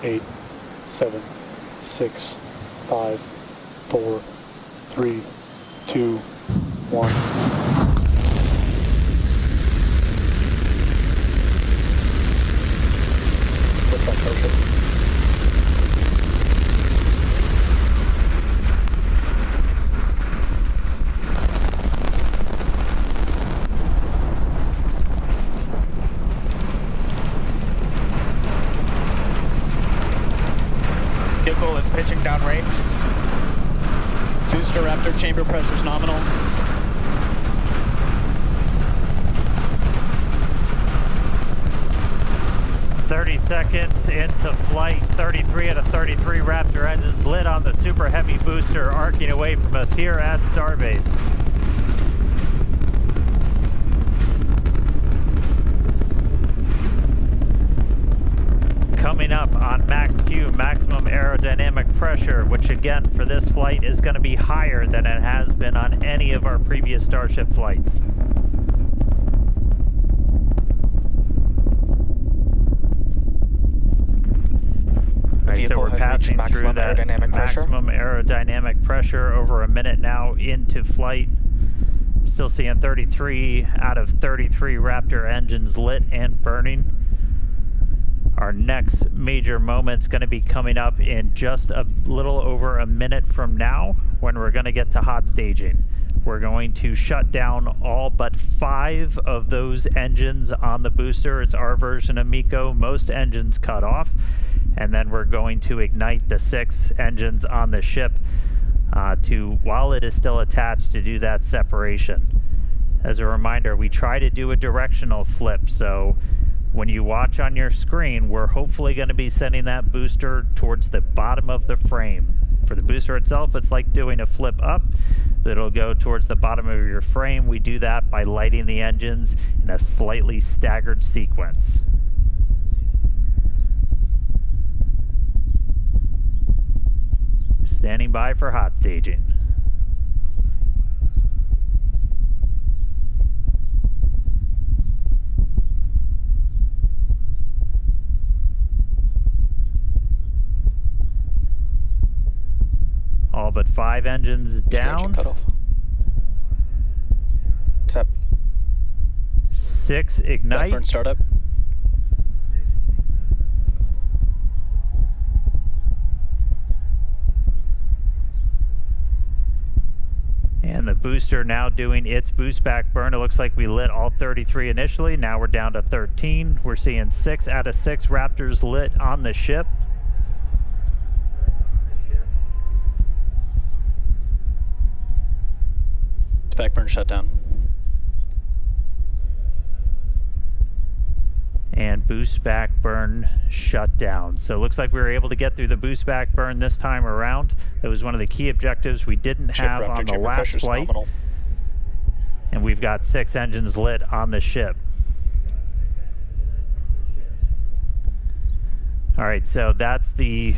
8, 7, 6, 5, 4, 3, 2, 1. Lift off Starship. Vehicle is pitching downrange. Booster Raptor chamber pressure is nominal. Seconds into flight, 33 out of 33 Raptor engines lit on the Super Heavy booster, arcing away from us here at Starbase. Coming up on max Q, maximum aerodynamic pressure, which again for this flight is going to be higher than it has been on any of our previous Starship flights. Right, so we're passing through that maximum aerodynamic pressure, over a minute now into flight. Still seeing 33 out of 33 Raptor engines lit and burning. Our next major moment's going to be coming up in just a little over a minute from now, when we're going to get to hot staging. We're going to shut down all but 5 of those engines on the booster. It's our version of MECO. Most engines cut off. And then we're going to ignite the 6 engines on the ship while it is still attached, to do that separation. As a reminder, we try to do a directional flip, so when you watch on your screen, we're hopefully going to be sending that booster towards the bottom of the frame. For the booster itself, it's like doing a flip up. It'll go towards the bottom of your frame. We do that by lighting the engines in a slightly staggered sequence. Standing by for hot staging. All but 5 engines down. Cutoff. Tap. 6 ignite. Backburn startup. And the booster now doing its boost back burn. It looks like we lit all 33 initially. Now we're down to 13. We're seeing 6 out of 6 Raptors lit on the ship. Backburn shut down. And boost back burn shut down. So it looks like we were able to get through the boost back burn this time around. That was one of the key objectives we didn't have on the last flight. And we've got 6 engines lit on the ship. All right, so that's the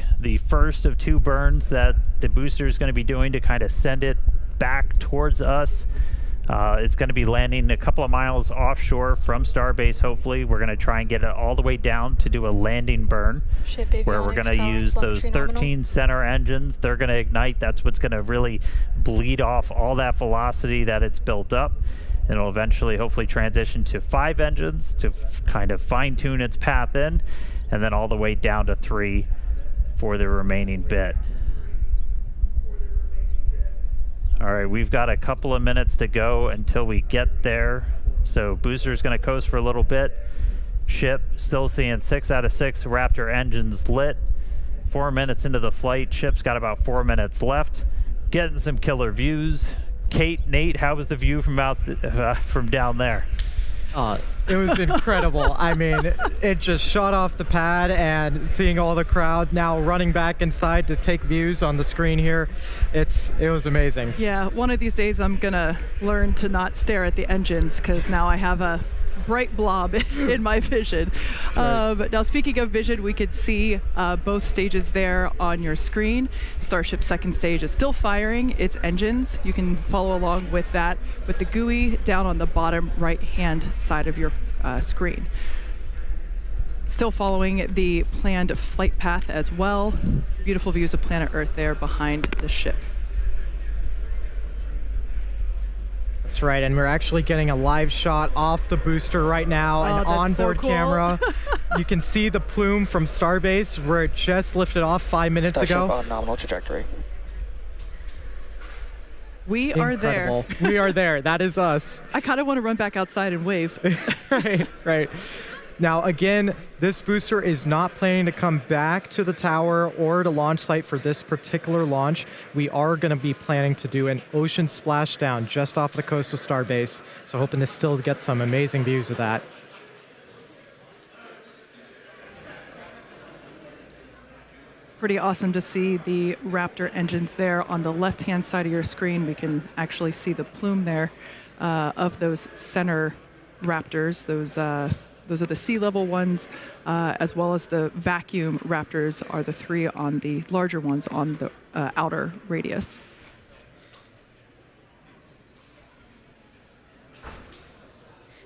first of 2 burns that the booster is going to be doing to kind of send it back towards us. It's going to be landing a couple of miles offshore from Starbase, hopefully. We're going to try and get it all the way down to do a landing burn, where we're going to use those 13 center engines. They're going to ignite. That's what's going to really bleed off all that velocity that it's built up. And it'll eventually, hopefully, transition to 5 engines to kind of fine-tune its path in, and then all the way down to 3 for the remaining bit. All right, we've got a couple of minutes to go until we get there. So booster's going to coast for a little bit. Ship still seeing 6 out of 6 Raptor engines lit. 4 minutes into the flight. Ship's got about 4 minutes left. Getting some killer views. Kate, Nate, how was the view from down there? It was incredible. I mean, it just shot off the pad, and seeing all the crowd now running back inside to take views on the screen here, it was amazing. Yeah, one of these days I'm gonna learn to not stare at the engines, because now I have a bright blob in my vision. Right. Now, speaking of vision, we could see both stages there on your screen. Starship's second stage is still firing its engines. You can follow along with that with the GUI down on the bottom right-hand side of your screen. Still following the planned flight path as well. Beautiful views of planet Earth there behind the ship. That's right, and we're actually getting a live shot off the booster right now, an onboard camera. You can see the plume from Starbase where it just lifted off 5 minutes Starship ago. on nominal trajectory. We are there. We are there. That is us. I kind of want to run back outside and wave. Right. Now, again, this booster is not planning to come back to the tower or the launch site for this particular launch. We are going to be planning to do an ocean splashdown just off the coast of Starbase, so hoping to still get some amazing views of that. Pretty awesome to see the Raptor engines there on the left-hand side of your screen. We can actually see the plume there of those center Raptors. Those are the sea level ones, as well as the vacuum Raptors are the three on the larger ones on the outer radius.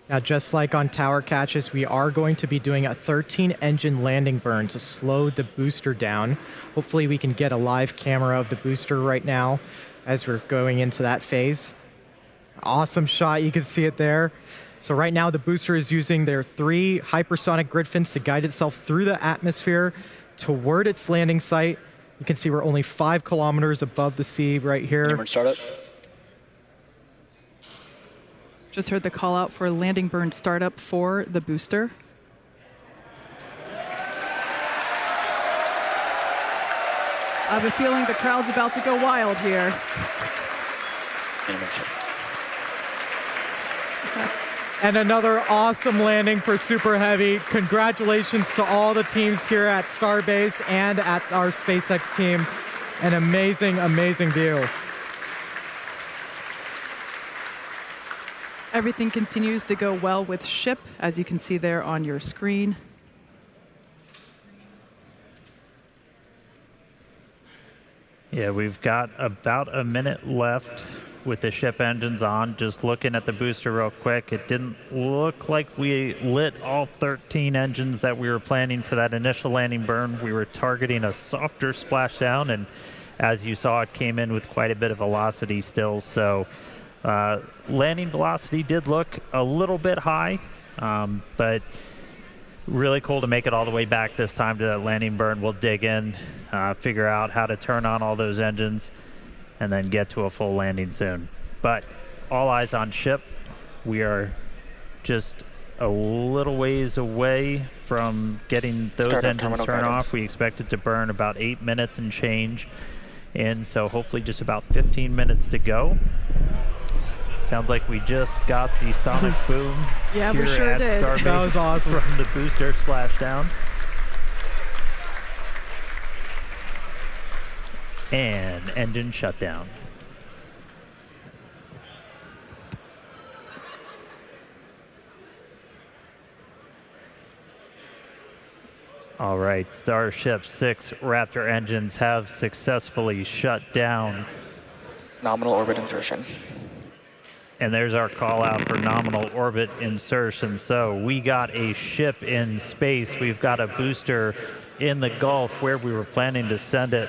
Now, just like on tower catches, we are going to be doing a 13-engine landing burn to slow the booster down. Hopefully we can get a live camera of the booster right now as we're going into that phase. Awesome shot, you can see it there. So right now the booster is using their 3 hypersonic grid fins to guide itself through the atmosphere toward its landing site. You can see we're only 5 kilometers above the sea right here. Maniobra startup. Just heard the call out for landing burn startup for the booster. I have a feeling the crowd's about to go wild here. And another awesome landing for Super Heavy. Congratulations to all the teams here at Starbase and at our SpaceX team. An amazing, amazing view. Everything continues to go well with ship, as you can see there on your screen. Yeah, we've got about a minute left with the ship engines on. Just looking at the booster real quick, it didn't look like we lit all 13 engines that we were planning for that initial landing burn. We were targeting a softer splashdown, and as you saw, it came in with quite a bit of velocity still. So landing velocity did look a little bit high, but really cool to make it all the way back this time to that landing burn. We'll dig in, figure out how to turn on all those engines, and then get to a full landing soon. But all eyes on ship. We are just a little ways away from getting those engines turned off. We expect it to burn about 8 minutes and change in, so hopefully just about 15 minutes to go. Sounds like we just got the sonic boom Yeah, here we sure at did. Starbase That was awesome. from the booster splashdown. And engine shutdown. All right, Starship 6 Raptor engines have successfully shut down. Nominal orbit insertion. And there's our call out for nominal orbit insertion. So we got a ship in space. We've got a booster in the Gulf where we were planning to send it.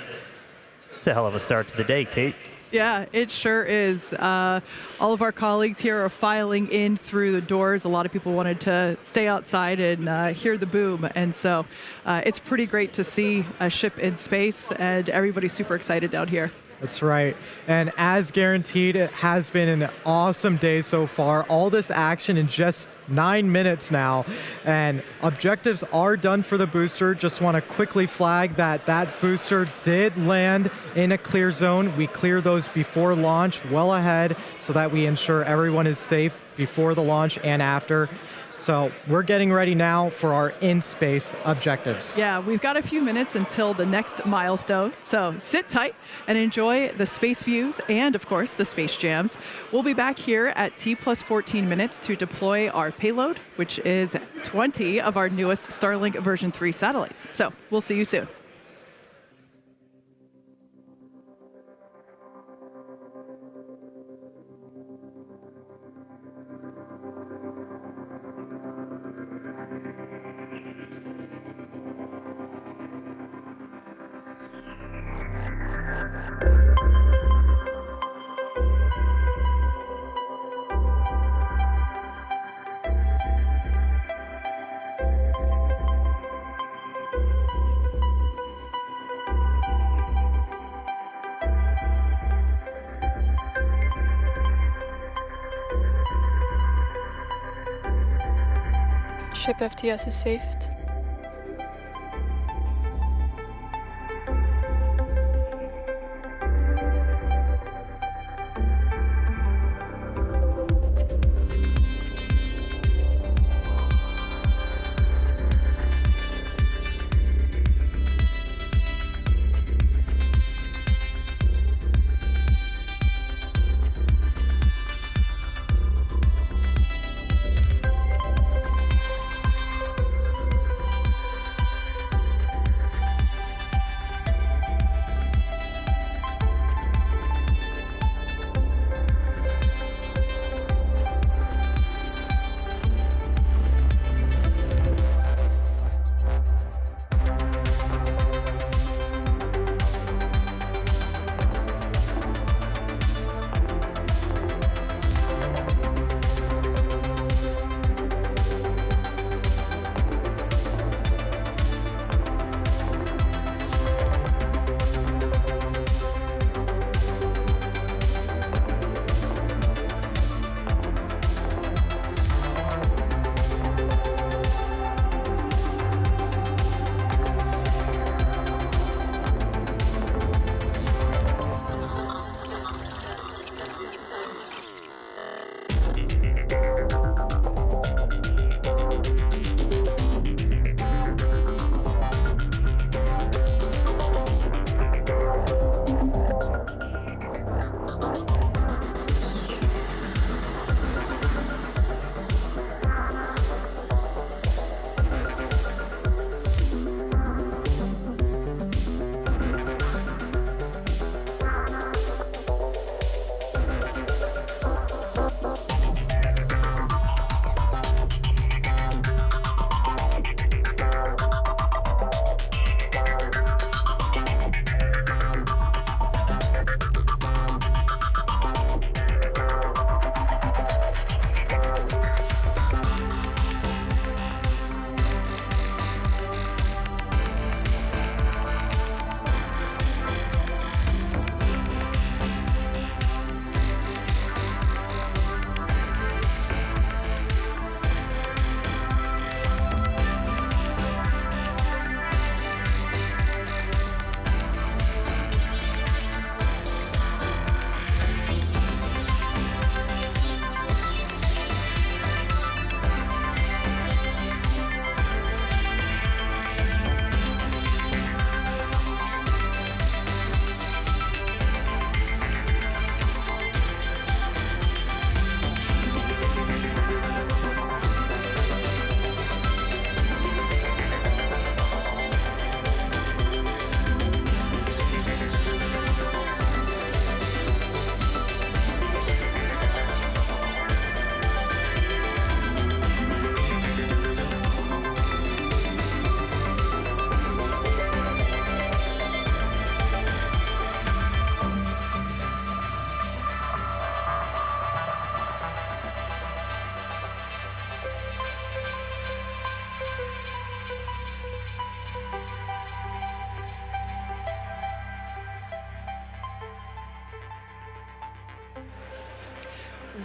It's a hell of a start to the day, Kate. Yeah, it sure is. All of our colleagues here are filing in through the doors. A lot of people wanted to stay outside and hear the boom. And so it's pretty great to see a ship in space, and everybody's super excited down here. That's right. And as guaranteed, it has been an awesome day so far. All this action in just 9 minutes now. And objectives are done for the booster. Just want to quickly flag that that booster did land in a clear zone. We clear those before launch, well ahead, so that we ensure everyone is safe before the launch and after. So we're getting ready now for our in-space objectives. Yeah, we've got a few minutes until the next milestone, so sit tight and enjoy the space views and, of course, the space jams. We'll be back here at T+14 minutes to deploy our payload, which is 20 of our newest Starlink version 3 satellites. So we'll see you soon. Ship FTS is saved.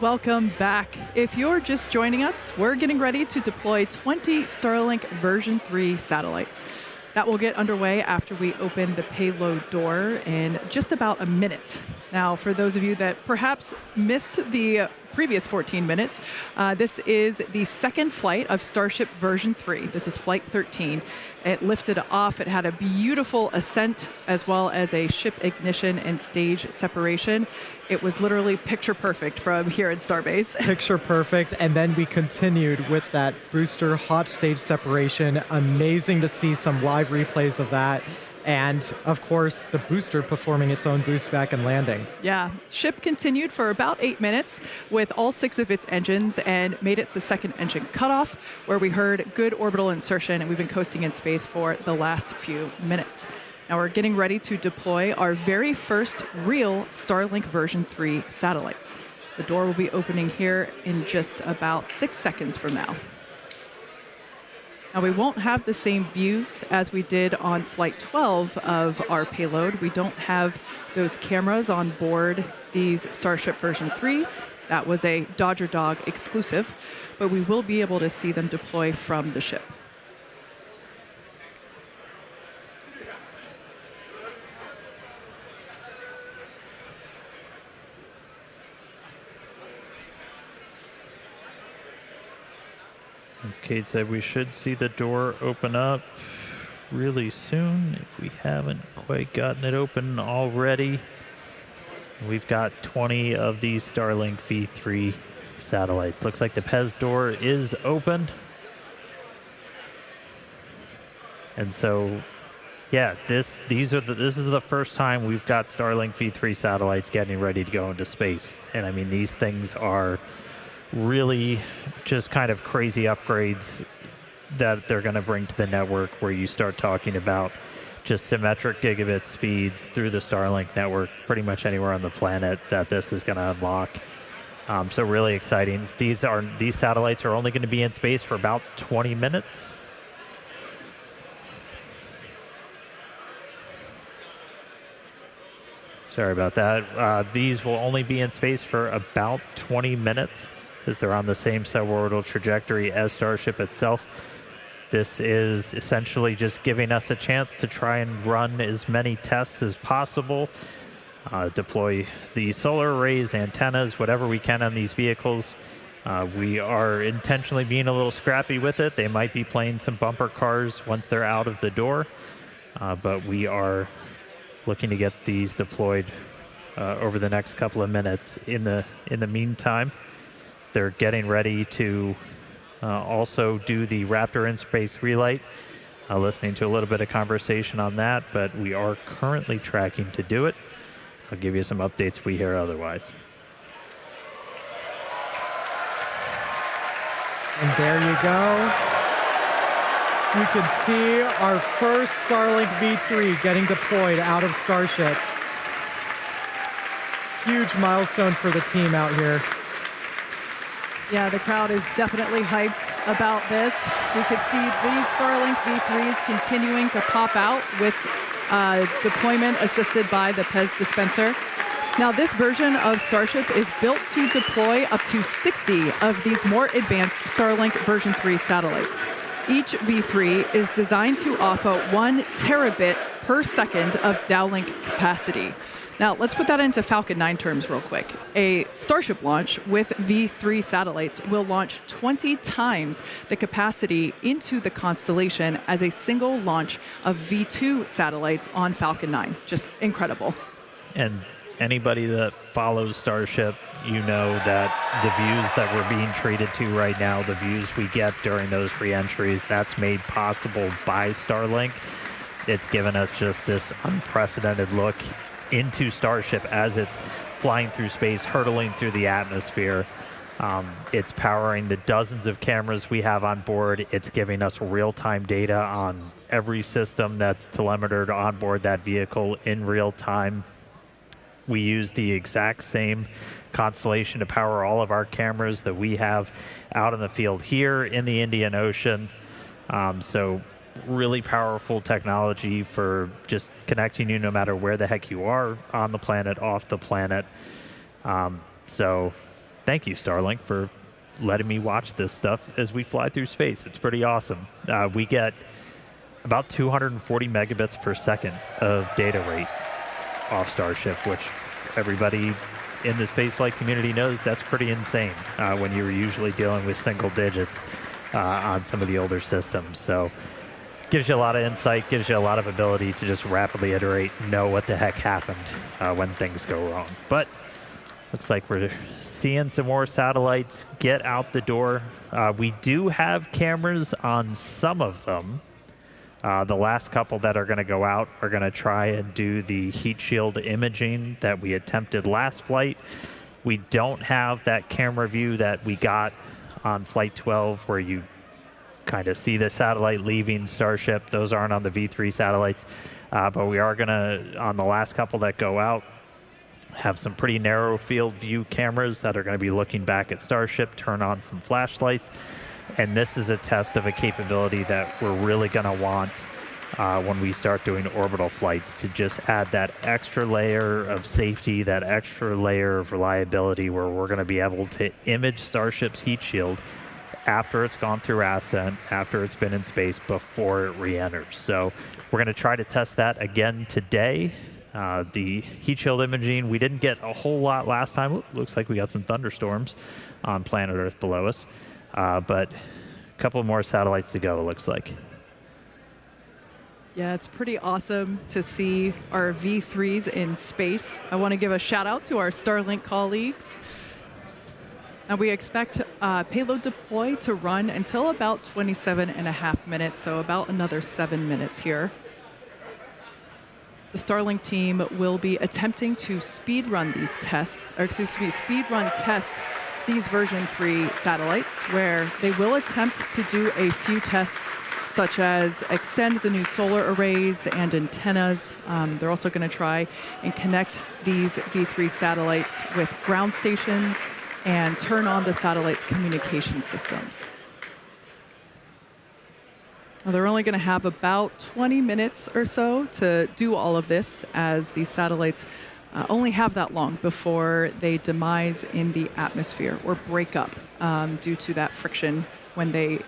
Welcome back. If you're just joining us, we're getting ready to deploy 20 Starlink version 3 satellites. That will get underway after we open the payload door in just about a minute. Now, for those of you that perhaps missed the previous 14 minutes, this is the second flight of Starship version 3. This is flight 13. It lifted off. It had a beautiful ascent as well as a ship ignition and stage separation. It was literally picture perfect from here in Starbase. Picture perfect, and then we continued with that booster hot stage separation. Amazing to see some live replays of that. And, of course, the booster performing its own boost back and landing. Yeah. Ship continued for about 8 minutes with all 6 of its engines and made it to second engine cutoff, where we heard good orbital insertion, and we've been coasting in space for the last few minutes. Now we're getting ready to deploy our very first real Starlink version 3 satellites. The door will be opening here in just about 6 seconds from now. Now, we won't have the same views as we did on Flight 12 of our payload. We don't have those cameras on board these Starship version 3s. That was a Dodger Dog exclusive, but we will be able to see them deploy from the ship. As Kate said, we should see the door open up really soon if we haven't quite gotten it open already. We've got 20 of these Starlink V3 satellites. Looks like the PEZ door is open. And so, yeah, this is the first time we've got Starlink V3 satellites getting ready to go into space. And I mean, these things are really just kind of crazy upgrades that they're going to bring to the network, where you start talking about just symmetric gigabit speeds through the Starlink network pretty much anywhere on the planet that this is going to unlock. So really exciting. These satellites are only going to be in space for about 20 minutes. Sorry about that. These will only be in space for about 20 minutes as they're on the same suborbital trajectory as Starship itself. This is essentially just giving us a chance to try and run as many tests as possible, deploy the solar arrays, antennas, whatever we can on these vehicles. We are intentionally being a little scrappy with it. They might be playing some bumper cars once they're out of the door, but we are looking to get these deployed over the next couple of minutes. In the meantime, they're getting ready to also do the Raptor in-space relight. Listening to a little bit of conversation on that, but we are currently tracking to do it. I'll give you some updates if we hear otherwise. And there you go. You can see our first Starlink V3 getting deployed out of Starship. Huge milestone for the team out here. Yeah, the crowd is definitely hyped about this. We could see these Starlink V3s continuing to pop out with deployment assisted by the PEZ dispenser. Now, this version of Starship is built to deploy up to 60 of these more advanced Starlink version 3 satellites. Each V3 is designed to offer 1 terabit per second of downlink capacity. Now, let's put that into Falcon 9 terms real quick. A Starship launch with V3 satellites will launch 20 times the capacity into the constellation as a single launch of V2 satellites on Falcon 9. Just incredible. And anybody that follows Starship, you know that the views that we're being treated to right now, the views we get during those re-entries, that's made possible by Starlink. It's given us just this unprecedented look into Starship as it's flying through space, hurtling through the atmosphere. It's powering the dozens of cameras we have on board. It's giving us real-time data on every system that's telemetered on board that vehicle in real time. We use the exact same constellation to power all of our cameras that we have out in the field here in the Indian Ocean. So really powerful technology for just connecting you no matter where the heck you are on the planet, off the planet. So thank you, Starlink, for letting me watch this stuff as we fly through space. It's pretty awesome. We get about 240 megabits per second of data rate off Starship, which everybody in the spaceflight community knows that's pretty insane when you're usually dealing with single digits on some of the older systems. So gives you a lot of insight, gives you a lot of ability to just rapidly iterate, know what the heck happened when things go wrong. But looks like we're seeing some more satellites get out the door. We do have cameras on some of them. The last couple that are going to go out are going to try and do the heat shield imaging that we attempted last flight. We don't have that camera view that we got on Flight 12 where you kind of see the satellite leaving Starship. Those aren't on the V3 satellites, but we are going to, on the last couple that go out, have some pretty narrow field view cameras that are going to be looking back at Starship, turn on some flashlights. And this is a test of a capability that we're really going to want when we start doing orbital flights, to just add that extra layer of safety, that extra layer of reliability, where we're going to be able to image Starship's heat shield after it's gone through ascent, after it's been in space, before it re-enters. So we're going to try to test that again today. The heat shield imaging, we didn't get a whole lot last time. Ooh, looks like we got some thunderstorms on planet Earth below us. But a couple more satellites to go, it looks like. Yeah, it's pretty awesome to see our V3s in space. I want to give a shout out to our Starlink colleagues. And we expect payload deploy to run until about 27.5 minutes, so about another 7 minutes here. The Starlink team will be attempting to speedrun these tests, or excuse me, speedrun test these version 3 satellites, where they will attempt to do a few tests, such as extend the new solar arrays and antennas. They're also going to try and connect these V3 satellites with ground stations and turn on the satellite's communication systems. Now, they're only going to have about 20 minutes or so to do all of this, as these satellites only have that long before they demise in the atmosphere or break up due to that friction when they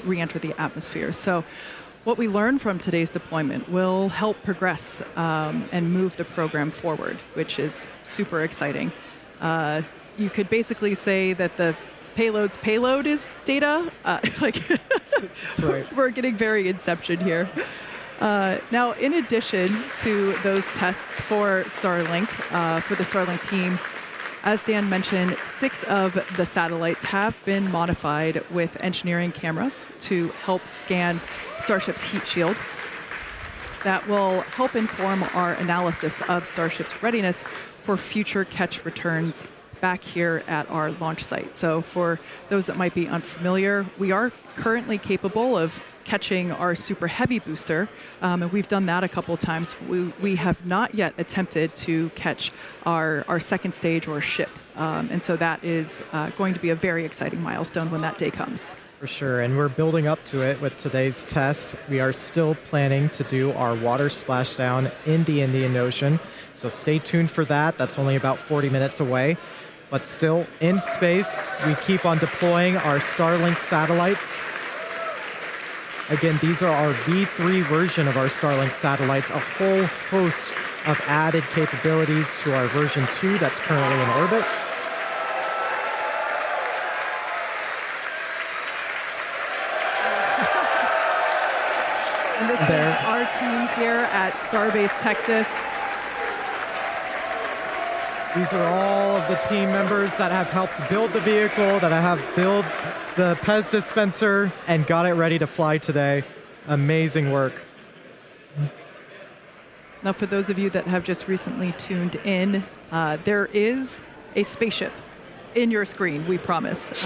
re-enter the atmosphere. So what we learn from today's deployment will help progress and move the program forward, which is super exciting. You could basically say that the payload's payload is data. That's right. We're getting very Inception here. Now, in addition to those tests for Starlink, for the Starlink team, as Dan mentioned, 6 of the satellites have been modified with engineering cameras to help scan Starship's heat shield. That will help inform our analysis of Starship's readiness for future catch returns back here at our launch site. So for those that might be unfamiliar, we are currently capable of catching our Super Heavy booster, and we've done that a couple of times. We have not yet attempted to catch our second stage or ship, and so that is going to be a very exciting milestone when that day comes. For sure, and we're building up to it with today's tests. We are still planning to do our water splashdown in the Indian Ocean, so stay tuned for that. That's only about 40 minutes away. But still, in space, we keep on deploying our Starlink satellites. Again, these are our V3 version of our Starlink satellites, a whole host of added capabilities to our version 2 that's currently in orbit. And this is our team here at Starbase, Texas. These are all of the team members that have helped build the vehicle, that have built the Pez dispenser, and got it ready to fly today. Amazing work. Now, for those of you that have just recently tuned in, there is a spaceship in your screen, we promise.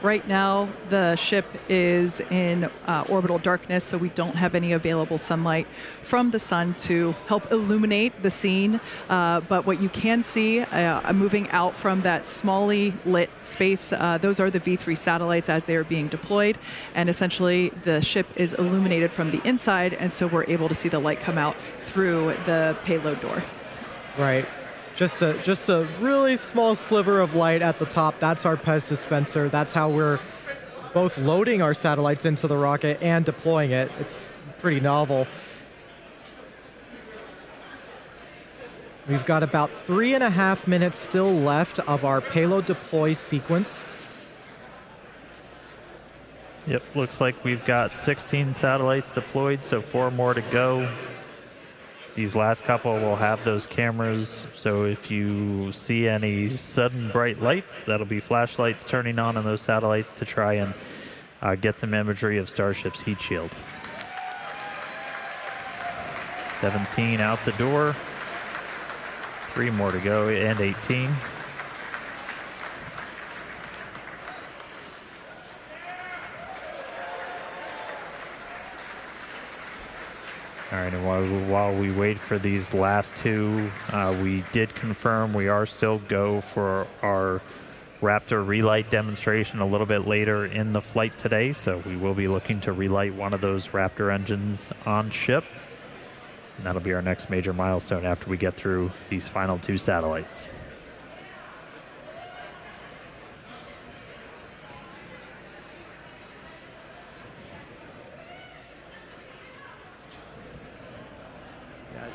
Right now, the ship is in orbital darkness, so we don't have any available sunlight from the sun to help illuminate the scene. But what you can see moving out from that smally lit space, those are the V3 satellites as they are being deployed. And essentially, the ship is illuminated from the inside, and so we're able to see the light come out through the payload door. Right. Just a really small sliver of light at the top. That's our Pez dispenser. That's how we're both loading our satellites into the rocket and deploying it. It's pretty novel. We've got about 3.5 minutes still left of our payload deploy sequence. Yep, looks like we've got 16 satellites deployed, so 4 more to go. These last couple will have those cameras, so if you see any sudden bright lights, that'll be flashlights turning on those satellites to try and get some imagery of Starship's heat shield. 17 out the door. 3 more to go, and 18. All right, and while we wait for these last 2, we did confirm we are still go for our Raptor relight demonstration a little bit later in the flight today, so we will be looking to relight one of those Raptor engines on ship. And that'll be our next major milestone after we get through these final 2 satellites.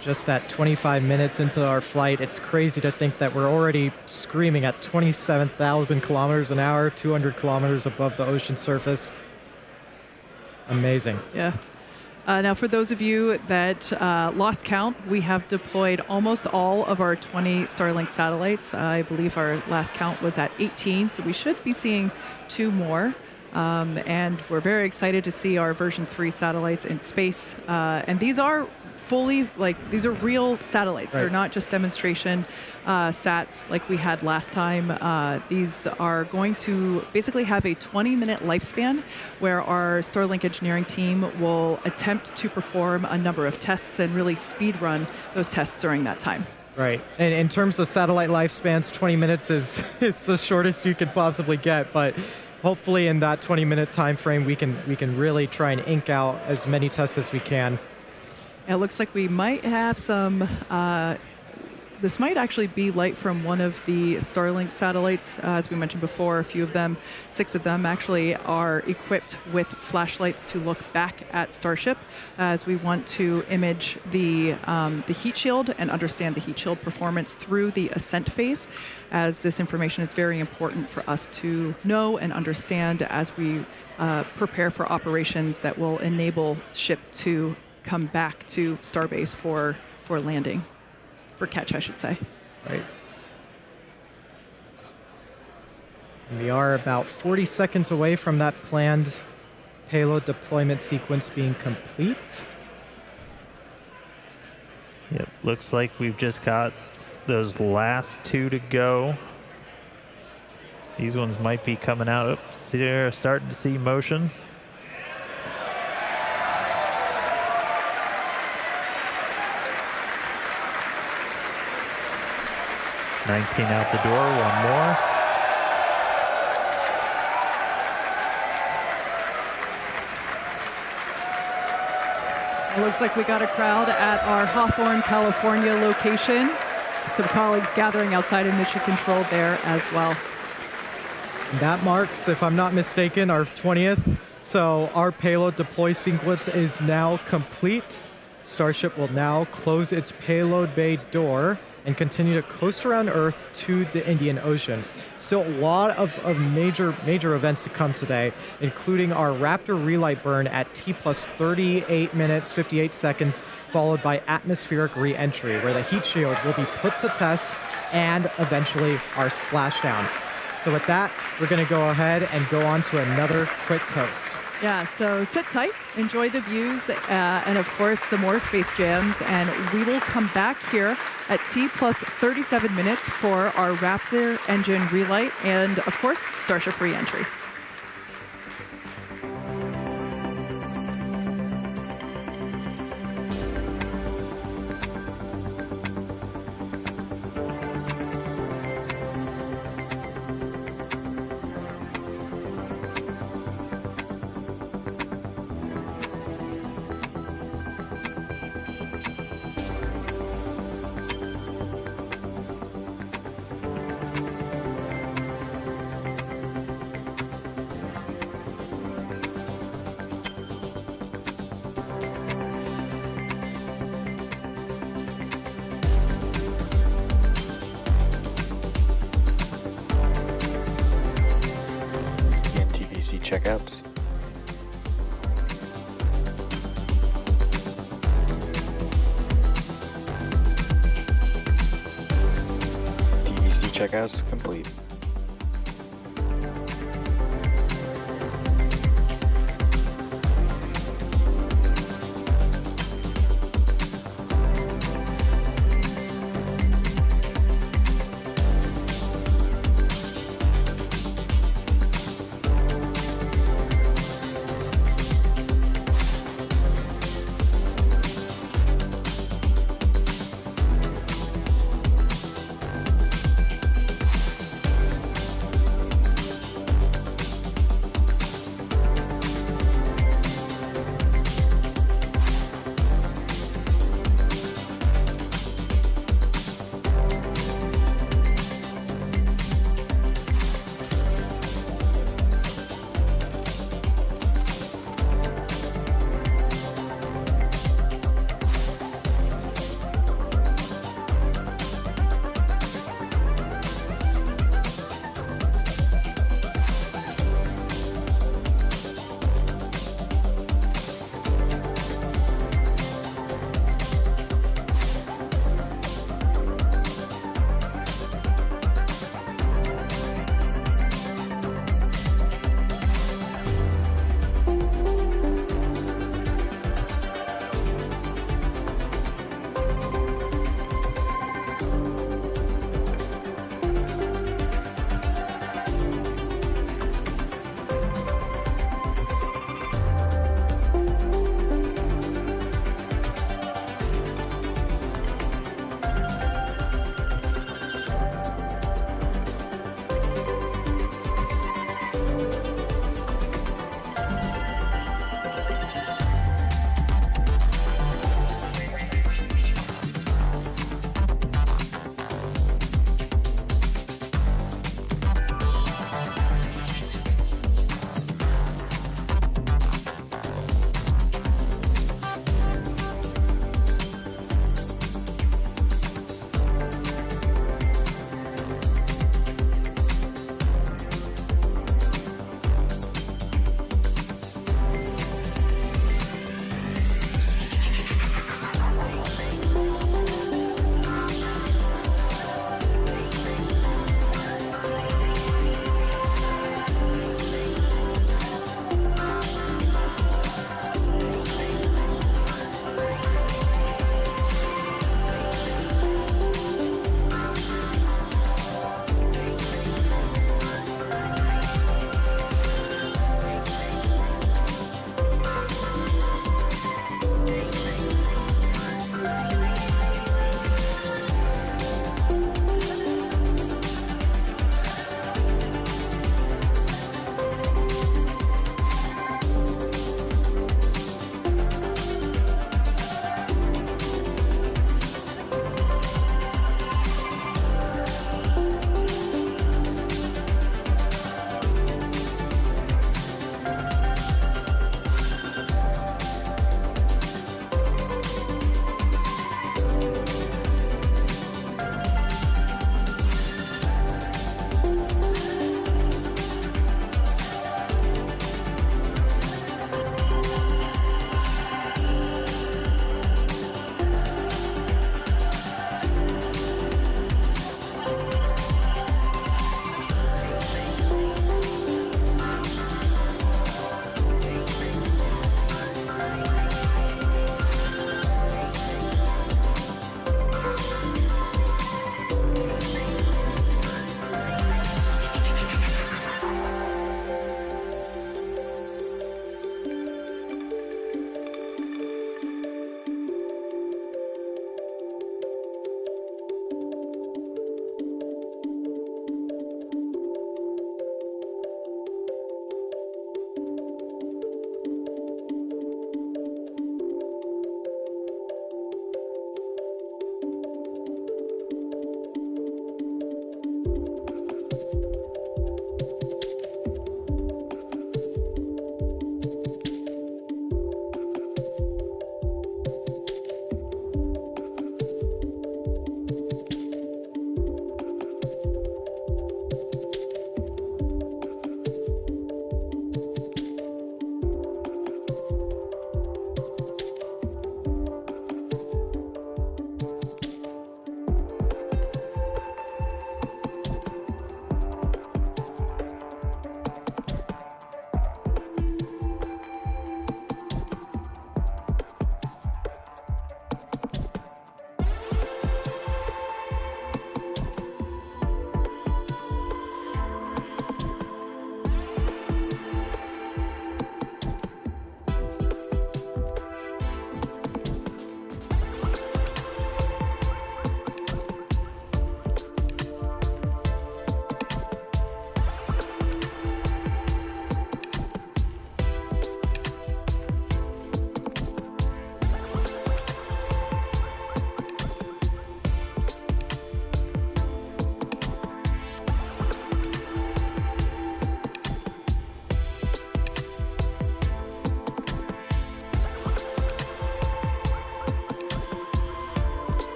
Just at 25 minutes into our flight, it's crazy to think that we're already screaming at 27,000 kilometers an hour, 200 kilometers above the ocean surface. Amazing. Yeah. Now, for those of you that lost count, we have deployed almost all of our 20 Starlink satellites. I believe our last count was at 18, so we should be seeing 2 more. And we're very excited to see our version 3 satellites in space. And these are fully, these are real satellites. Right. They're not just demonstration sats like we had last time. These are going to basically have a 20-minute lifespan where our Starlink engineering team will attempt to perform a number of tests and really speed run those tests during that time. Right. And in terms of satellite lifespans, 20 minutes is it's the shortest you could possibly get, but hopefully in that 20-minute time frame we can really try and ink out as many tests as we can. It looks like we might have some, this might actually be light from one of the Starlink satellites. As we mentioned before, a few of them, 6 of them actually are equipped with flashlights to look back at Starship as we want to image the heat shield and understand the heat shield performance through the ascent phase, as this information is very important for us to know and understand as we prepare for operations that will enable ship to come back to Starbase for landing, for catch, I should say. Right. And we are about 40 seconds away from that planned payload deployment sequence being complete. Yep, looks like we've just got those last 2 to go. These ones might be coming out. Oops, they're starting to see motion. 19 out the door, 1 more. It looks like we got a crowd at our Hawthorne, California location. Some colleagues gathering outside of mission control there as well. That marks, if I'm not mistaken, our 20th. So our payload deploy sequence is now complete. Starship will now close its payload bay door and continue to coast around Earth to the Indian Ocean. Still a lot of major events to come today, including our Raptor relight burn at T plus 38 minutes, 58 seconds, followed by atmospheric re-entry, where the heat shield will be put to test, and eventually our splashdown. So with that, we're gonna go ahead and go on to another quick coast. Yeah, so sit tight, enjoy the views, and of course some more space jams, and we will come back here at T plus 37 minutes for our Raptor engine relight and of course Starship re-entry. Checkouts. DVC checkouts complete.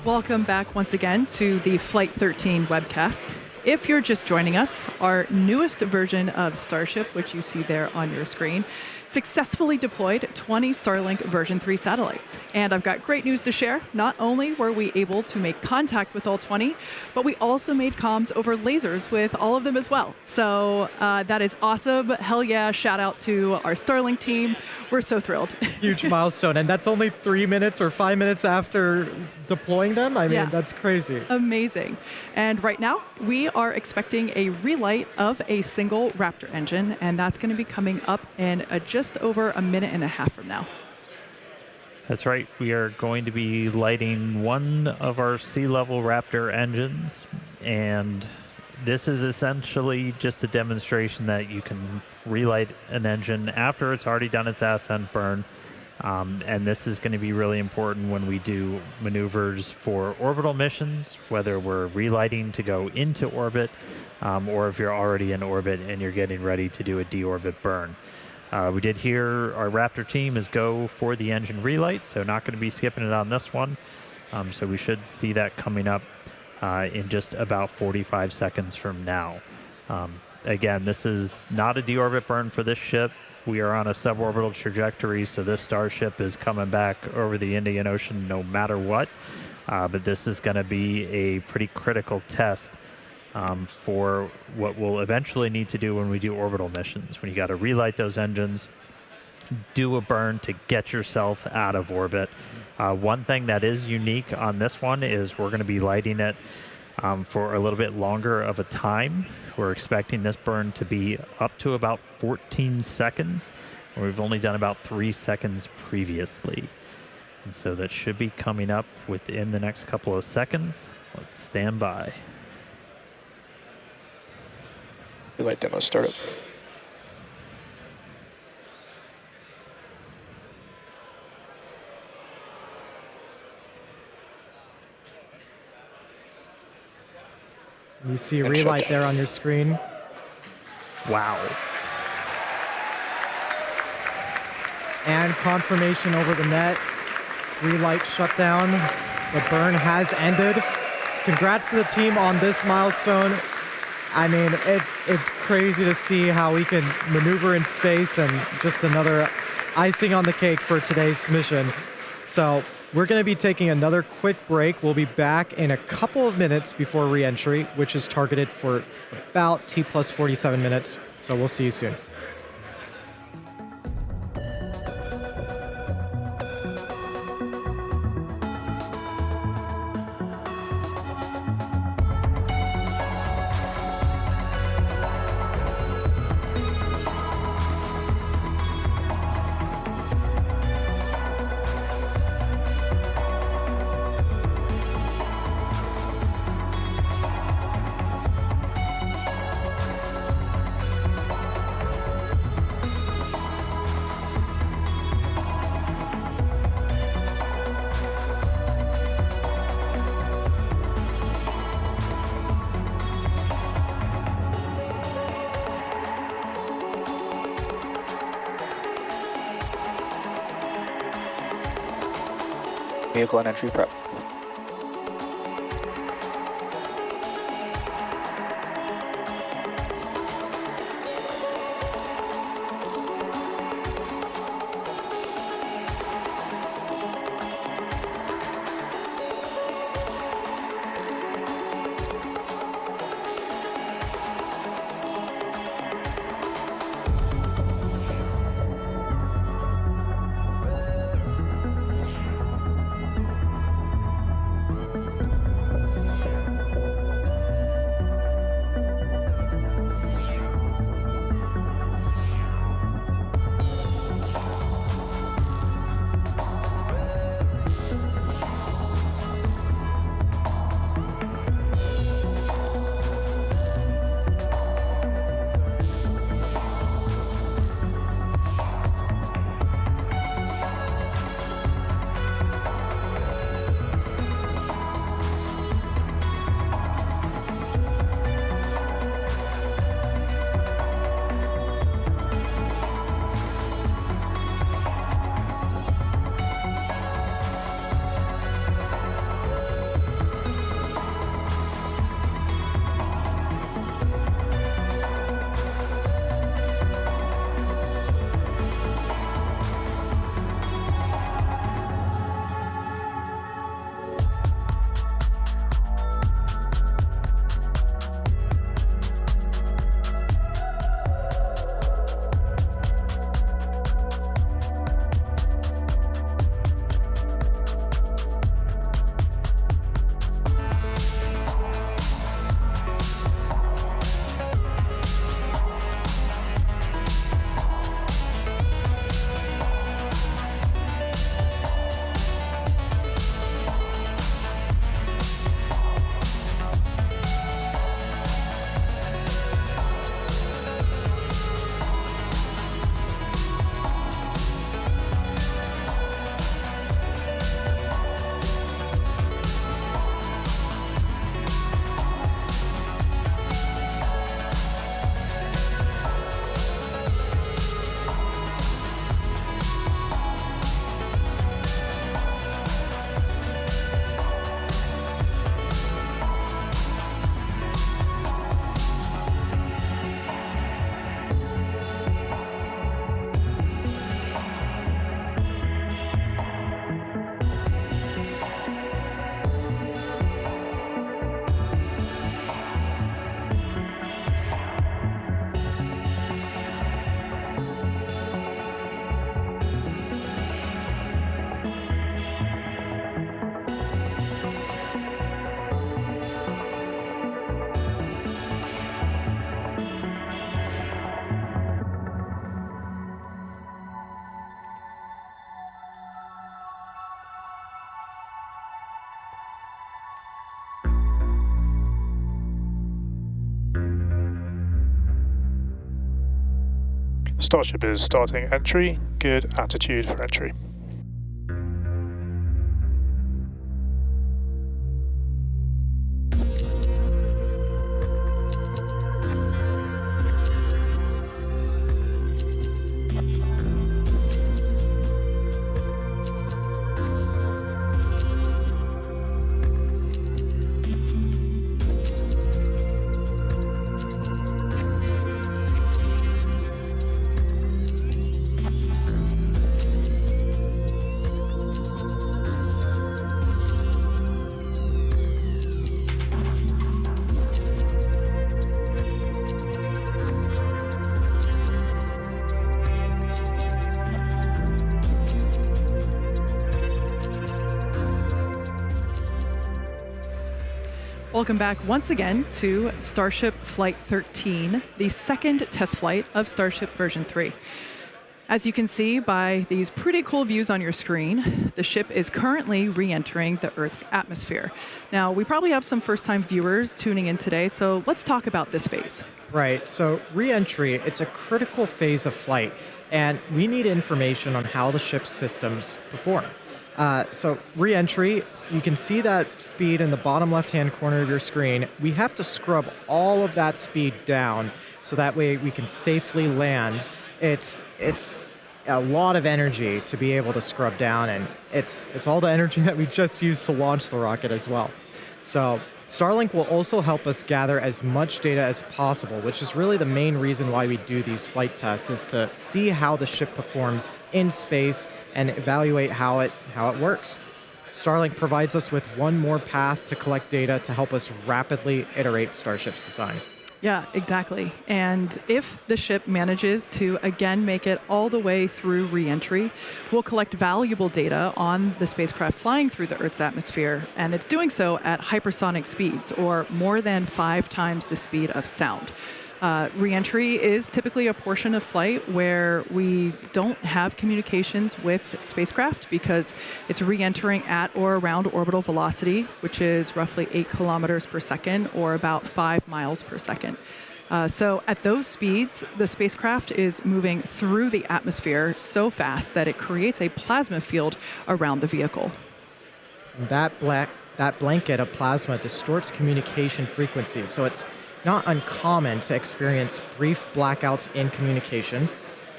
Welcome back once again to the Flight 13 webcast. If you're just joining us, our newest version of Starship, which you see there on your screen, successfully deployed 20 Starlink version 3 satellites. And I've got great news to share. Not only were we able to make contact with all 20, but we also made comms over lasers with all of them as well. So that is awesome. Hell yeah, shout out to our Starlink team. We're so thrilled. Huge milestone. And that's only 3 minutes or 5 minutes after deploying them? I mean, that's crazy. Amazing. And right now, we are expecting a relight of a single Raptor engine, and that's going to be coming up in just over a minute and a half from now. That's right. We are going to be lighting one of our sea-level Raptor engines, and this is essentially just a demonstration that you can relight an engine after it's already done its ascent burn. And this is going to be really important when we do maneuvers for orbital missions, whether we're relighting to go into orbit, or if you're already in orbit and you're getting ready to do a deorbit burn. We did hear our Raptor team is go for the engine relight, so not going to be skipping it on this one. So we should see that coming up in just about 45 seconds from now. Again, this is not a deorbit burn for this ship. We are on a suborbital trajectory, so this Starship is coming back over the Indian Ocean no matter what. But this is going to be a pretty critical test for what we'll eventually need to do when we do orbital missions. When you got to relight those engines, do a burn to get yourself out of orbit. One thing that is unique on this one is we're going to be lighting it for a little bit longer of a time. We're expecting this burn to be up to about 14 seconds. We've only done about 3 seconds previously. And so that should be coming up within the next couple of seconds. Let's stand by. Relight demo startup. You see a relight there on your screen. Wow. And confirmation over the net. Relight shutdown. The burn has ended. Congrats to the team on this milestone. I mean, it's crazy to see how we can maneuver in space, and just another icing on the cake for today's mission. So we're going to be taking another quick break. We'll be back in a couple of minutes before re-entry, which is targeted for about T plus 47 minutes. So we'll see you soon. Vehicle and entry prep. Starship is starting entry. Good attitude for entry. Welcome back once again to Starship Flight 13, the second test flight of Starship version 3. As you can see by these pretty cool views on your screen, the ship is currently re-entering the Earth's atmosphere. Now, we probably have some first-time viewers tuning in today, so let's talk about this phase. Right, so re-entry, it's a critical phase of flight, and we need information on how the ship's systems perform. So re-entry, you can see that speed in the bottom left-hand corner of your screen. We have to scrub all of that speed down so that way we can safely land. It's a lot of energy to be able to scrub down, and it's all the energy that we just used to launch the rocket as well. So Starlink will also help us gather as much data as possible, which is really the main reason why we do these flight tests, is to see how the ship performs in space and evaluate how it works. Starlink provides us with one more path to collect data to help us rapidly iterate Starship's design. Yeah, exactly. And if the ship manages to again make it all the way through re-entry, we'll collect valuable data on the spacecraft flying through the Earth's atmosphere, and it's doing so at hypersonic speeds, or more than 5 times the speed of sound. Re-entry is typically a portion of flight where we don't have communications with spacecraft because it's re-entering at or around orbital velocity, which is roughly 8 kilometers per second or about 5 miles per second. So at those speeds, the spacecraft is moving through the atmosphere so fast that it creates a plasma field around the vehicle. That blanket of plasma distorts communication frequencies, so it's not uncommon to experience brief blackouts in communication.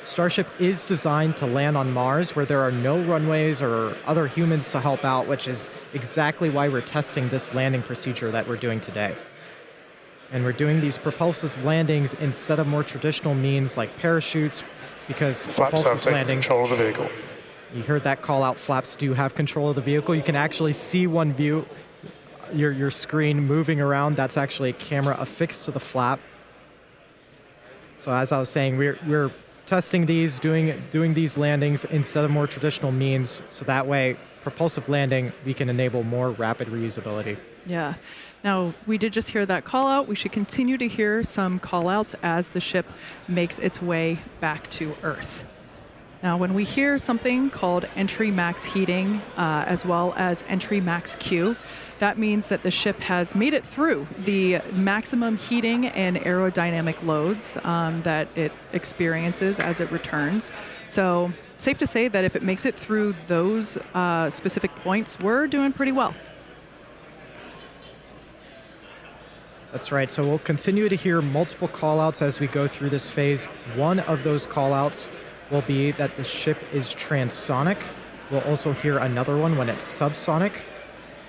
Starship is designed to land on Mars where there are no runways or other humans to help out, which is exactly why we're testing this landing procedure that we're doing today. And we're doing these propulsive landings instead of more traditional means like parachutes, because propulsive landing... control of the vehicle. You heard that call out, flaps do have control of the vehicle. You can actually see one view, your screen moving around. That's actually a camera affixed to the flap. So as I was saying, we're testing these, doing these landings instead of more traditional means, so that way propulsive landing, we can enable more rapid reusability. Yeah. Now, we did just hear that call out. We should continue to hear some call outs as the ship makes its way back to Earth. Now, when we hear something called entry max heating, as well as entry max Q, that means that the ship has made it through the maximum heating and aerodynamic loads that it experiences as it returns. So, safe to say that if it makes it through those specific points, we're doing pretty well. That's right. So we'll continue to hear multiple call-outs as we go through this phase. One of those call-outs will be that the ship is transonic. We'll also hear another one when it's subsonic.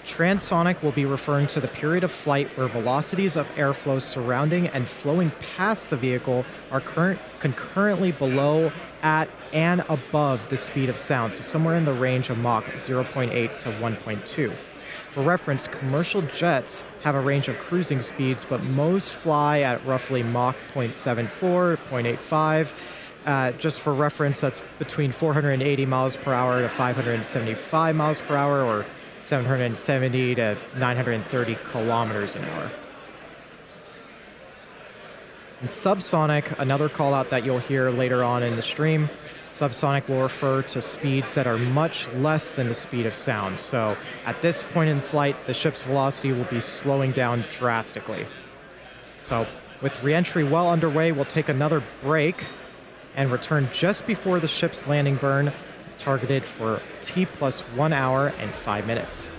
Transonic will be referring to the period of flight where velocities of airflow surrounding and flowing past the vehicle are concurrently below, at, and above the speed of sound, so somewhere in the range of Mach 0.8 to 1.2. For reference, commercial jets have a range of cruising speeds, but most fly at roughly Mach 0.74, 0.85. Just for reference, that's between 480 miles per hour to 575 miles per hour, or 770 to 930 kilometers an hour. And subsonic, another call out that you'll hear later on in the stream, subsonic will refer to speeds that are much less than the speed of sound. So at this point in flight, the ship's velocity will be slowing down drastically. So with re-entry well underway, we'll take another break. and return just before the ship's landing burn, targeted for T plus 1 hour and 5 minutes.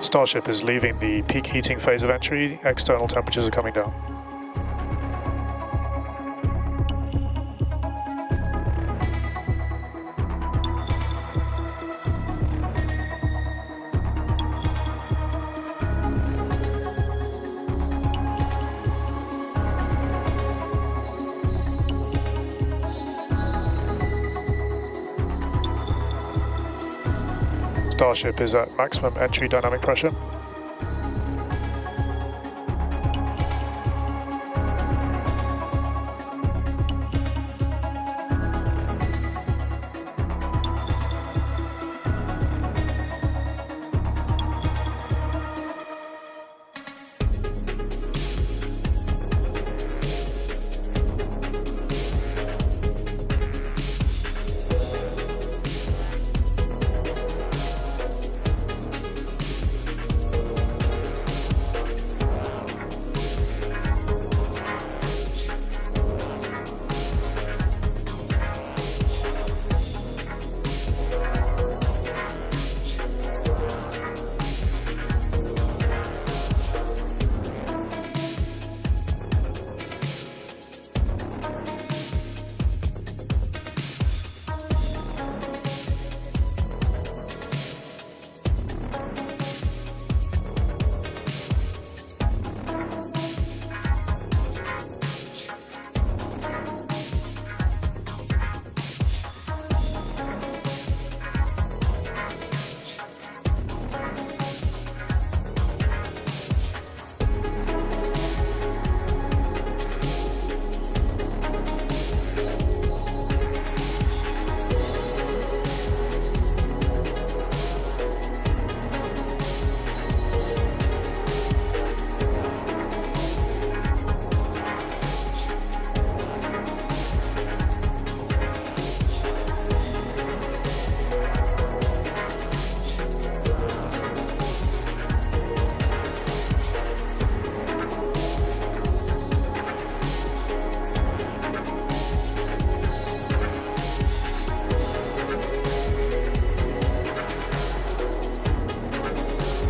Starship is leaving the peak heating phase of entry. External temperatures are coming down. Starship is at maximum entry dynamic pressure.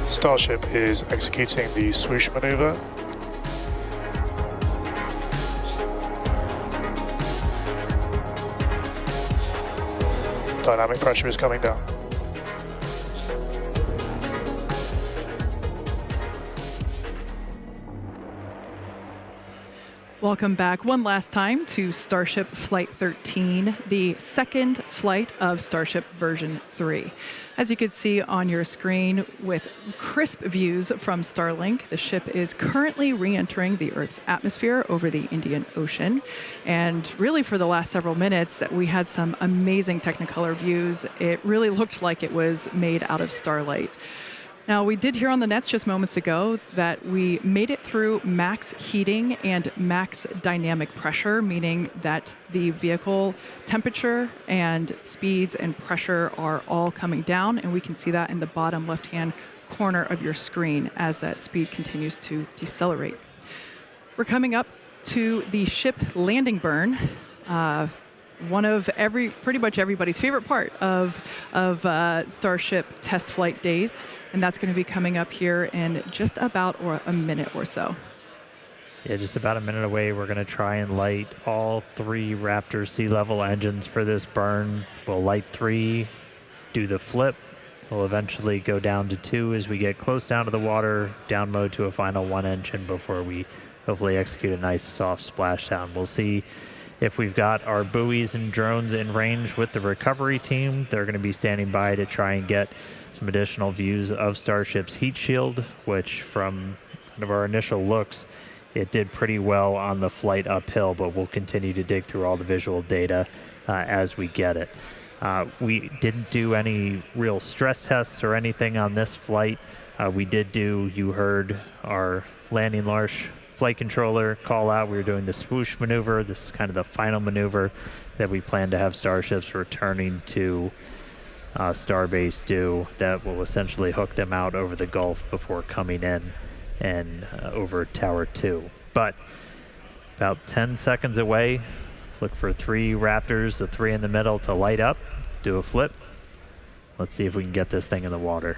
Starship is executing the swoosh maneuver. Dynamic pressure is coming down. Welcome back one last time to Starship Flight 13, the second flight of Starship version 3. As you can see on your screen with crisp views from Starlink, the ship is currently re-entering the Earth's atmosphere over the Indian Ocean. And really for the last several minutes, we had some amazing Technicolor views. It really looked like it was made out of starlight. Now, we did hear on the nets just moments ago that we made it through max heating and max dynamic pressure, meaning that the vehicle temperature and speeds and pressure are all coming down, and we can see that in the bottom left-hand corner of your screen as that speed continues to decelerate. We're coming up to the ship landing burn. One of pretty much everybody's favorite part of Starship test flight days, and that's going to be coming up here in just about a minute or so. Yeah, just about a minute away. We're going to try and light all 3 Raptor sea level engines for this burn. We'll light 3, do the flip. We'll eventually go down to 2 as we get close down to the water, down mode to a final 1 engine before we hopefully execute a nice soft splashdown. We'll see if we've got our buoys and drones in range with the recovery team. They're going to be standing by to try and get some additional views of Starship's heat shield, which from kind of our initial looks, it did pretty well on the flight uphill, but we'll continue to dig through all the visual data as we get it. We didn't do any real stress tests or anything on this flight. We did do, you heard our landing Larsh flight controller call out. We were doing the swoosh maneuver. This is kind of the final maneuver that we plan to have Starships returning to Starbase do. That will essentially hook them out over the Gulf before coming in and over Tower 2. But about 10 seconds away, look for 3 Raptors, the 3 in the middle, to light up, do a flip. Let's see if we can get this thing in the water.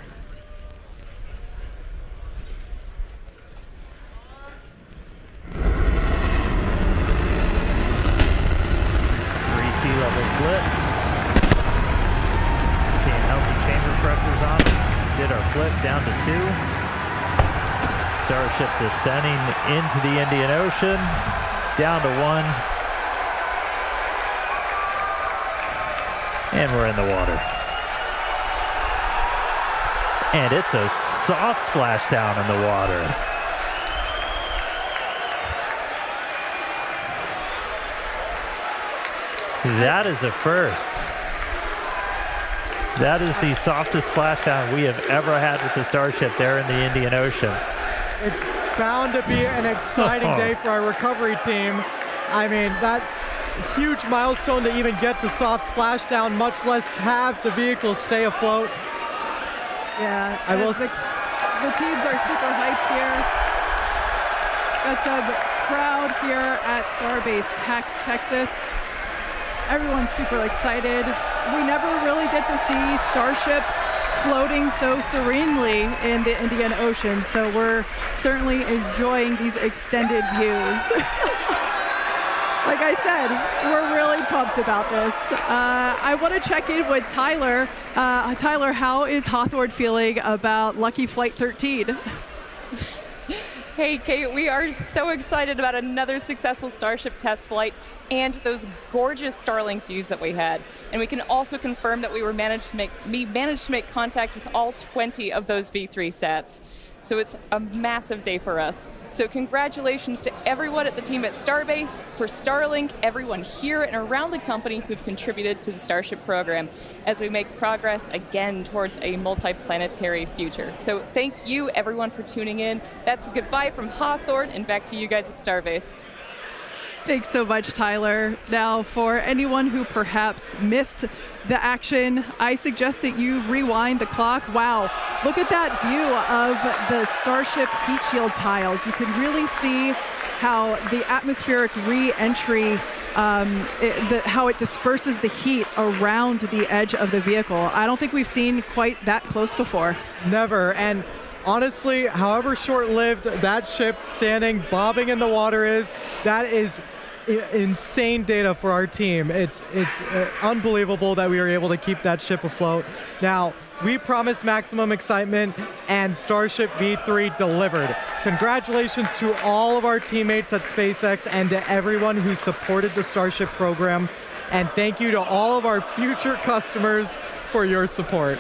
Starship descending into the Indian Ocean, down to 1. And we're in the water. And it's a soft splashdown in the water. That is a first. That is the softest splashdown we have ever had with the Starship there in the Indian Ocean. It's bound to be an exciting day for our recovery team. I mean, that huge milestone to even get to soft splashdown, much less have the vehicle stay afloat. Yeah, I will. The teams are super hyped here. Got some crowd here at Starbase, Texas. Everyone's super excited. We never really get to see Starship floating so serenely in the Indian Ocean, so we're certainly enjoying these extended views. Like I said, we're really pumped about this. I want to check in with Tyler. Tyler, how is Hawthorne feeling about Lucky Flight 13? Hey, Kate, we are so excited about another successful Starship test flight and those gorgeous Starlink views that we had. And we can also confirm that we managed to make contact with all 20 of those V3 sats. So it's a massive day for us. So congratulations to everyone at the team at Starbase, for Starlink, everyone here and around the company who've contributed to the Starship program as we make progress again towards a multi-planetary future. So thank you everyone for tuning in. That's a goodbye from Hawthorne, and back to you guys at Starbase. Thanks so much, Tyler. Now, for anyone who perhaps missed the action, I suggest that you rewind the clock. Wow, look at that view of the Starship heat shield tiles. You can really see how the atmospheric re-entry, how it disperses the heat around the edge of the vehicle. I don't think we've seen quite that close before. Never. And honestly, however short-lived that ship standing, bobbing in the water is, that is insane data for our team. It's unbelievable that we were able to keep that ship afloat. Now, we promised maximum excitement, and Starship V3 delivered. Congratulations to all of our teammates at SpaceX and to everyone who supported the Starship program. And thank you to all of our future customers for your support.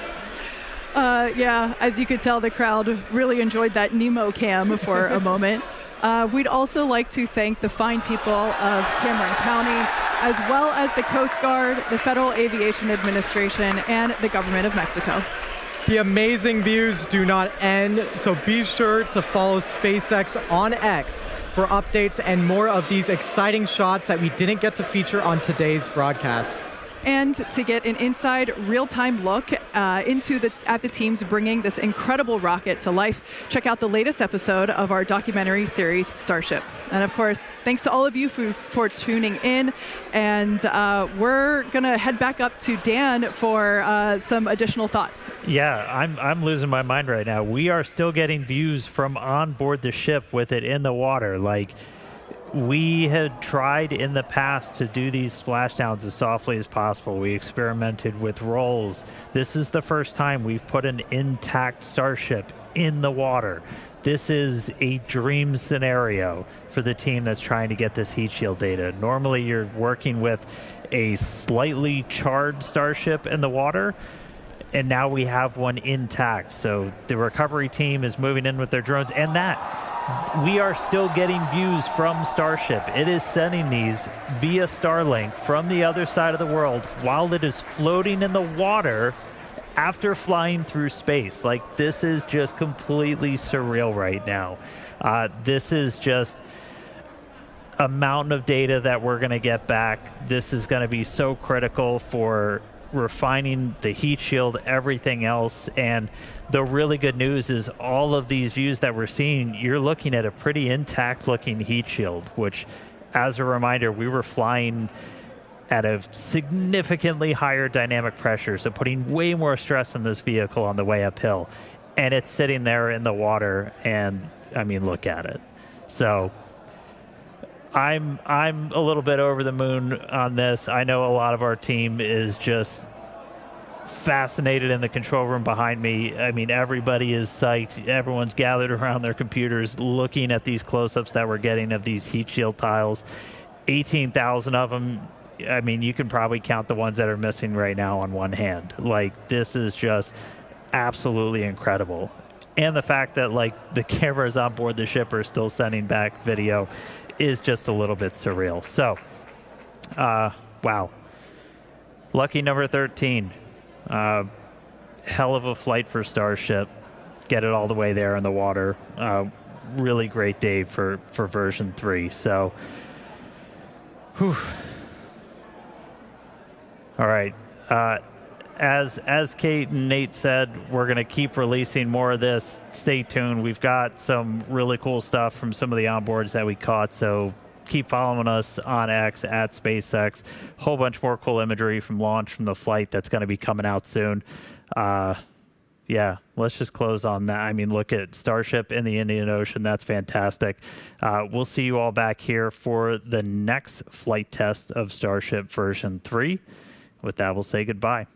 Yeah, as you could tell, the crowd really enjoyed that Nemo cam for a moment. We'd also like to thank the fine people of Cameron County, as well as the Coast Guard, the Federal Aviation Administration, and the Government of Mexico. The amazing views do not end, so be sure to follow SpaceX on X for updates and more of these exciting shots that we didn't get to feature on today's broadcast. And to get an inside real-time look at the teams bringing this incredible rocket to life, check out the latest episode of our documentary series, Starship. And of course, thanks to all of you for tuning in. And we're going to head back up to Dan for some additional thoughts. Yeah, I'm losing my mind right now. We are still getting views from on board the ship with it in the water. Like, we had tried in the past to do these splashdowns as softly as possible. We experimented with rolls. This is the first time we've put an intact Starship in the water. This is a dream scenario for the team that's trying to get this heat shield data. Normally you're working with a slightly charred Starship in the water, and now we have one intact. So the recovery team is moving in with their drones, and we are still getting views from Starship. It is sending these via Starlink from the other side of the world while it is floating in the water after flying through space. Like, this is just completely surreal right now. This is just a mountain of data that we're going to get back. This is going to be so critical for refining the heat shield, everything else. And the really good news is all of these views that we're seeing, you're looking at a pretty intact looking heat shield, which, as a reminder, we were flying at a significantly higher dynamic pressure, so putting way more stress on this vehicle on the way uphill. And it's sitting there in the water, and I mean, look at it. So I'm a little bit over the moon on this. I know a lot of our team is just fascinated in the control room behind me. I mean, everybody is psyched. Everyone's gathered around their computers looking at these close-ups that we're getting of these heat shield tiles. 18,000 of them. I mean, you can probably count the ones that are missing right now on one hand. Like, this is just absolutely incredible. And the fact that, like, the cameras on board the ship are still sending back video is just a little bit surreal. So, wow. Lucky number 13. Hell of a flight for Starship. Get it all the way there in the water. Really great day for version 3. So, whew. All right. As Kate and Nate said, we're going to keep releasing more of this. Stay tuned. We've got some really cool stuff from some of the onboards that we caught. So keep following us on X at SpaceX. Whole bunch more cool imagery from launch, from the flight that's going to be coming out soon. Yeah, let's just close on that. I mean, look at Starship in the Indian Ocean. That's fantastic. We'll see you all back here for the next flight test of Starship version 3. With that, we'll say goodbye.